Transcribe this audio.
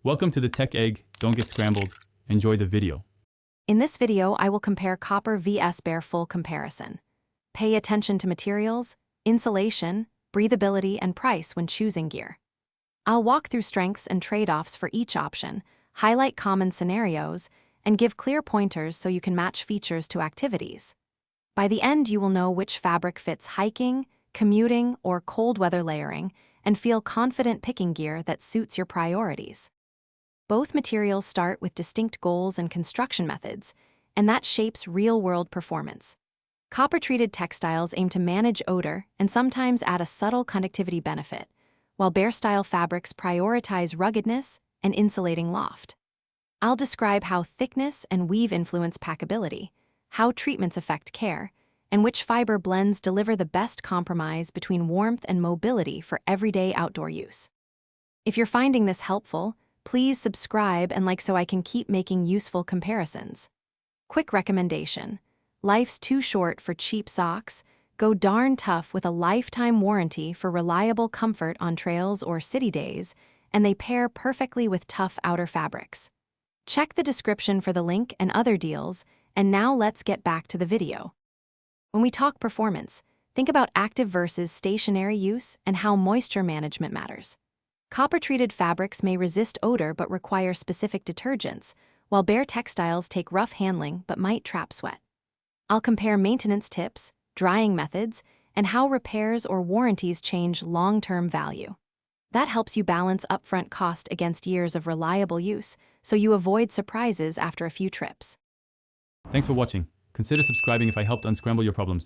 Welcome to the Tech Egg. Don't get scrambled. Enjoy the video. In this video, I will compare copper vs bare full comparison. Pay attention to materials, insulation, breathability, and price when choosing gear. I'll walk through strengths and trade-offs for each option, highlight common scenarios, and give clear pointers so you can match features to activities. By the end, you will know which fabric fits hiking, commuting, or cold weather layering, and feel confident picking gear that suits your priorities. Both materials start with distinct goals and construction methods, and that shapes real-world performance. Copper-treated textiles aim to manage odor and sometimes add a subtle conductivity benefit, while bare-style fabrics prioritize ruggedness and insulating loft. I'll describe how thickness and weave influence packability, how treatments affect care, and which fiber blends deliver the best compromise between warmth and mobility for everyday outdoor use. If you're finding this helpful, please subscribe and like so I can keep making useful comparisons. Quick recommendation: life's too short for cheap socks. Go darn tough with a lifetime warranty for reliable comfort on trails or city days, and they pair perfectly with tough outer fabrics. Check the description for the link and other deals, and now let's get back to the video. When we talk performance, think about active versus stationary use and how moisture management matters. Copper-treated fabrics may resist odor but require specific detergents, while bare textiles take rough handling but might trap sweat. I'll compare maintenance tips, drying methods, and how repairs or warranties change long-term value. That helps you balance upfront cost against years of reliable use, so you avoid surprises after a few trips. Thanks for watching. Consider subscribing if I helped unscramble your problems.